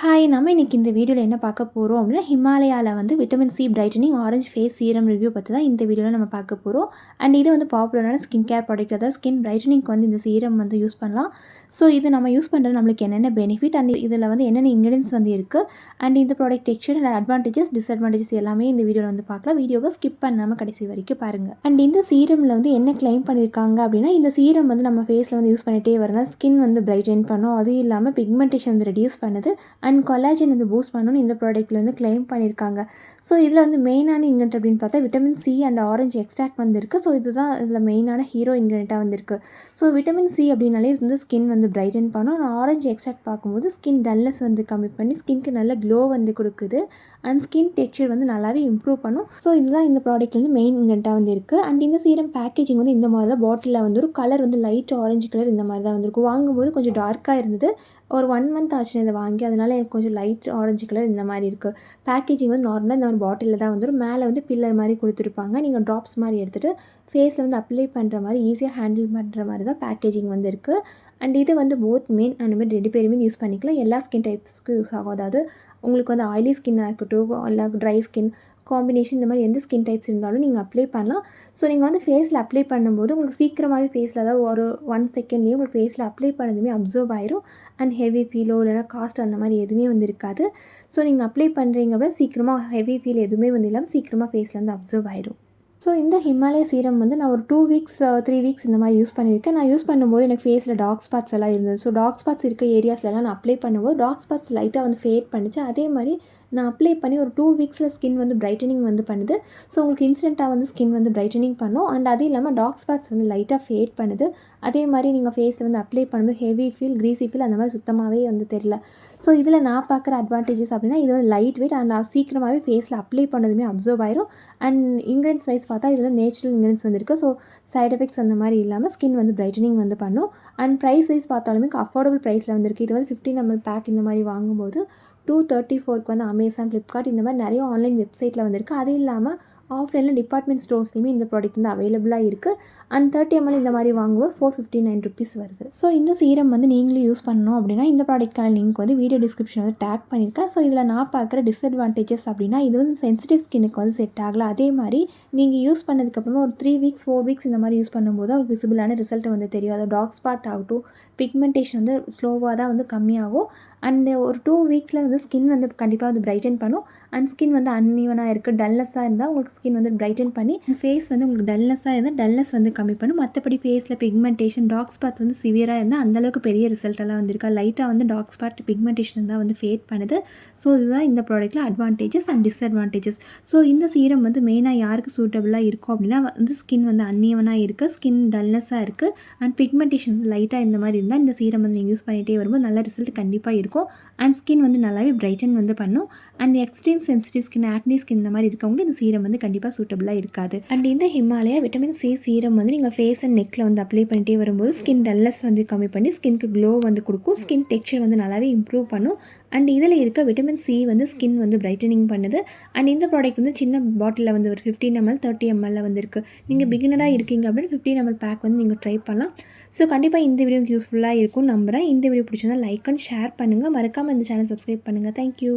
Hi, நம்ம இன்றைக்கி இந்த வீடியோவில் என்ன பார்க்க போகிறோம் அப்படின்னா, ஹிமாலயாவில் வந்து vitamin C brightening orange face serum review பற்றி தான் இந்த வீடியோவில் நம்ம பார்க்க போகிறோம். அண்ட் இது வந்து பாப்புலரான ஸ்கின் கேர் ப்ராடக்ட், அதாவது ஸ்கின் பிரைட்டனிங்க்கு வந்து இந்த சீரம் வந்து யூஸ் பண்ணலாம். ஸோ இது நம்ம யூஸ் பண்ணுறது நம்மளுக்கு என்னென்ன பெனிஃபிட் அண்ட் இதில் வந்து என்னென்ன இன்க்ரீடியன்ஸ் வந்து இருக்குது அண்ட் இந்த product texture and advantages disadvantages எல்லாமே இந்த வீடியோவில் வந்து பார்க்கலாம். வீடியோவை ஸ்கிப் பண்ணாமல் கடைசி வரைக்கும் பாருங்கள். அண்ட் இந்த சீரமில் வந்து என்ன கிளைம் பண்ணியிருக்காங்க அப்படின்னா, இந்த சீரம் வந்து நம்ம ஃபேஸில் வந்து யூஸ் பண்ணிகிட்டே வரலாம், ஸ்கின் வந்து பிரைட்டன் பண்ணும், அது இல்லாமல் பிக்மெண்டேஷன் வந்து ரெடியூஸ் பண்ணுது அண்ட் கொலாஜன் வந்து பூஸ்ட் பண்ணணும்னு இந்த ப்ராடக்ட்டில் வந்து கிளைம் பண்ணியிருக்காங்க. ஸோ இதில் வந்து மெயினான இன்க்ரீடியன்ட் அப்படின்னு பார்த்தா vitamin C and orange extract வந்து இருக்குது. ஸோ இதுதான் இதில் மெயினான ஹீரோ இன்க்ரீடியண்ட்டாக வந்துருக்கு. ஸோ விட்டமின் சி அப்படின்னாலே வந்து ஸ்கின் வந்து பிரைட்டன் பண்ணும். நான் ஆரஞ்சு எக்ஸ்ட்ராக்ட் பார்க்கும்போது ஸ்கின் டல்னஸ் வந்து கம்மி பண்ணி ஸ்கின்க்கு நல்ல க்ளோ வந்து கொடுக்குது அண்ட் ஸ்கின் டெக்ஸ்சர் வந்து நல்லாவே இம்ப்ரூவ் பண்ணும். ஸோ இதுதான் இந்த ப்ராடக்ட் வந்து மெயின் இன்க்ரீடியண்ட்டாக வந்து இருக்குது. அண்ட் இந்த சீரம் பேக்கேஜிங் வந்து இந்த மாதிரி தான், பாட்டிலில் வந்து ஒரு கலர் வந்து லைட் ஆரஞ்சு கலர் இந்த மாதிரி தான் வந்துருக்கும். வாங்கும்போது கொஞ்சம் டார்க்காக இருந்தது. ஒரு 1 மந்த் ஆச்சு இதை வாங்கி, அதனால் எனக்கு கொஞ்சம் லைட் ஆரஞ்சு கலர் இந்த மாதிரி இருக்குது. பேக்கேஜிங் வந்து நார்மலாக இந்த மாதிரி பாட்டிலில் தான் வந்துடும். மேலே வந்து பில்லர் மாதிரி கொடுத்துருப்பாங்க. நீங்கள் ட்ராப்ஸ் மாதிரி எடுத்துகிட்டு ஃபேஸில் வந்து அப்ளை பண்ணுற மாதிரி ஈஸியாக ஹேண்டில் பண்ணுற மாதிரி தான் பேக்கேஜிங் வந்து இருக்குது. அண்ட் இது வந்து போத் மென் அந்த மாதிரி 2 பேருமே யூஸ் பண்ணிக்கலாம். எல்லா ஸ்கின் டைப்ஸ்க்கும் யூஸ் ஆகும். அதாவது உங்களுக்கு வந்து ஆயிலி ஸ்கின்னாக இருக்கட்டும், இல்லை ட்ரை ஸ்கின் காம்பினேஷன், இந்த மாதிரி எந்த ஸ்கின் டைப்ஸ் இருந்தாலும் நீங்கள் அப்ளை பண்ணலாம். ஸோ நீங்கள் வந்து ஃபேஸில் அப்ளை பண்ணும்போது உங்களுக்கு சீக்கிரமாகவே ஃபேஸில், அதாவது ஒரு 1 செகண்ட்லேயே உங்களுக்கு ஃபேஸில் அப்ளை பண்ணதுமே அப்சர்வ் ஆயிரும். அண்ட் ஹெவி ஃபீலோ இல்லைனா காஸ்ட் அந்த மாதிரி எதுவுமே வந்து இருக்காது. ஸோ நீங்கள் அப்ளை பண்ணுறீங்க அப்படின்னா சீக்கிரமாக ஹெவி ஃபீல் எதுவுமே வந்து இல்லாமல் சீக்கிரமாக ஃபேஸில் வந்து அப்சர்வ் ஆயிடும். ஸோ இந்த ஹிமாலயா சீரம் வந்து நான் ஒரு 2 வீக்ஸ் 3 வீக்ஸ் இந்த மாதிரி யூஸ் பண்ணியிருக்கேன். நான் யூஸ் பண்ணும்போது எனக்கு ஃபேஸில் டார்க் ஸ்பாட்ஸ் எல்லாம் இருந்தது. ஸோ டார்க் ஸ்பாட்ஸ் இருக்க ஏரியாஸ்லாம் நான் அப்ளை பண்ணும்போது டார்க் ஸ்பாட்ஸ் லைட்டாக வந்து ஃபேட் பண்ணிச்சு. அதே மாதிரி நான் அப்ளை பண்ணி ஒரு 2 வீக்ஸில் ஸ்கின் வந்து பிரைட்டனிங் வந்து பண்ணுது. ஸோ உங்களுக்கு இன்ஸ்டண்ட்டாக வந்து ஸ்கின் வந்து பிரைட்டனிங் பண்ணும். அண்ட் அது இல்லாமல் டார்க் ஸ்பாட்ஸ் வந்து லைட்டாக ஃபேட் பண்ணுது. அதே மாதிரி நீங்கள் ஃபேஸில் வந்து அப்ளை பண்ணும்போது ஹெவி ஃபீல், க்ரீஸி ஃபீல் அந்த மாதிரி சுத்தமாகவே வந்து தெரியல. ஸோ இதில் நான் பார்க்குற அட்வான்டேஜஸ் அப்படின்னா, இது வந்து லைட் வெயிட் அண்ட் சீக்கிரமாகவே ஃபேஸில் அப்ளை பண்ணதுமே அப்சர்வ் ஆயிரும். அண்ட் இன்க்ரீடியன்ஸ் வைஸ் பார்த்தா இதில் நேச்சுரல் இன்க்ரீடியன்ஸ் வந்து இருக்குது. ஸோ சைட் எஃபெக்ட்ஸ் அந்த மாதிரி இல்லாமல் ஸ்கின் வந்து பிரைட்டனிங் வந்து பண்ணும். அண்ட் ப்ரைஸ் வைஸ் பார்த்தாலுமே அஃபோர்டபுள் ப்ரைஸில் வந்துருக்கு. இது வந்து 15 ml பேக் இந்த மாதிரி வாங்கும்போது 234க்கு வந்து அமேசான், ஃப்ளிப்கார்ட் இந்த மாதிரி நிறைய ஆன்லைன் வெப்சைட்டில் வந்துருக்கு. அது இல்லாமல் ஆஃப்லைனில் டிபார்ட்மெண்ட் ஸ்டோர்ஸ்லையுமே இந்த ப்ராடக்ட் வந்து அவைலபிளாக இருக்குது. அண்ட் 30 ml இந்த மாதிரி வாங்கும்போது 459 rupees வருது. ஸோ இந்த சீரம் வந்து நீங்களும் யூஸ் பண்ணணும் அப்படின்னா இந்த ப்ராடக்ட்கான லிங்க் வந்து வீடியோ டிஸ்கிரிப்ஷன் வந்து டேக் பண்ணியிருக்கேன். ஸோ இதில் நான் பார்க்குற டிஸ்அட்வான்டேஜஸ் அப்படின்னா, இது வந்து சென்சிட்டிவ் ஸ்கின்னுக்கு வந்து செட் ஆகலை. அதே மாதிரி நீங்கள் யூஸ் பண்ணதுக்கப்புறமா ஒரு 3 வீக்ஸ் 4 வீக்ஸ் இந்த மாதிரி யூஸ் பண்ணும்போது உங்களுக்கு விசிபிளான ரிசல்ட் வந்து தெரியும். அது டார்க் ஸ்பாட் ஆகட்டும், பிக்மெண்டேஷன் வந்து ஸ்லோவாக தான் வந்து கம்மியாகும். அண்ட் ஒரு 2 வீக்ஸில் வந்து ஸ்கின் வந்து கண்டிப்பாக வந்து பிரைட்டன் பண்ணும். அண்ட் ஸ்கின் வந்து அன்ஈவனாக இருக்குது, டல்னஸாக இருந்தால் உங்களுக்கு ஸ்கின் வந்து பிரைட்டன் பண்ணி ஃபேஸ் வந்து உங்களுக்கு டல்னஸாக இருந்தால் டல்னஸ் வந்து கம்மி பண்ணும். மற்றபடி ஃபேஸில் பிக்மெண்டேஷன், டார்க் ஸ்பாட்ஸ் வந்து சிவியராக இருந்தால் அந்தளவுக்கு பெரிய ரிசல்ட்டெல்லாம் வந்துருக்கா. லைட்டாக வந்து டார்க் ஸ்பாட் பிக்மெண்டேஷன் தான் வந்து ஃபேட் பண்ணுது. ஸோ இதுதான் இந்த ப்ராடக்ட்டில் அட்வான்டேஜஸ் அண்ட் டிஸ்அட்வான்டேஜஸ். ஸோ இந்த சீரம் வந்து மெயினாக யாருக்கு சூட்டபிளாக இருக்கும் அப்படின்னா, வந்து ஸ்கின் வந்து அன்ஈவனாக இருக்குது, ஸ்கின் டல்னஸாக இருக்குது அண்ட் பிக்மெண்டேஷன் வந்து லைட்டாக இந்த மாதிரி இருந்தால் இந்த சீரம் வந்து நீங்கள் யூஸ் பண்ணிகிட்டே வரும்போது நல்ல ரிசல்ட் கண்டிப்பாக இருக்கும். அண்ட் ஸ்கின் வந்து நல்லாவே பிரைட்டன் வந்து பண்ணும். And extreme sensitive skin, acne skin இந்த மாதிரி இருக்கவங்க இந்த சீரம் வந்து கண்டிப்பாக சூட்டபிளாக இருக்காது. அண்ட் இந்த ஹிமாலயா விட்டமின் சி சீரம் வந்து நீங்கள் ஃபேஸ் அண்ட் நெக்கில் வந்து அப்ளை பண்ணிட்டே வரும்போது ஸ்கின் டல்னஸ் வந்து கம்மி பண்ணி ஸ்கின்க்கு க்ளோ வந்து கொடுக்கும். ஸ்கின் டெக்ஸ்சர் வந்து நல்லாவே இம்ப்ரூவ் பண்ணும். அண்ட் இதில் இருக்க விட்டமின் சி வந்து ஸ்கின் வந்து பிரைட்டனிங் பண்ணுது. அண்ட் இந்த ப்ராடக்ட் வந்து சின்ன பாட்டிலில் வந்து ஒரு 15 ml 30 ml வந்து இருக்குது. நீங்கள் பிகினராக இருக்கீங்க அப்படின்னு 15 ml பேக் வந்து நீங்கள் ட்ரை பண்ணலாம். ஸோ கண்டிப்பாக இந்த வீடியோ யூஸ்ஃபுல்லாக இருக்கும்னு நம்புகிறேன். இந்த வீடியோ பிடிச்சிருந்தா லைக் அண்ட் ஷேர் பண்ணுங்கள். மறக்காமல் இந்த சேனல் சப்ஸ்கிரைப் பண்ணுங்கள். தேங்க்யூ.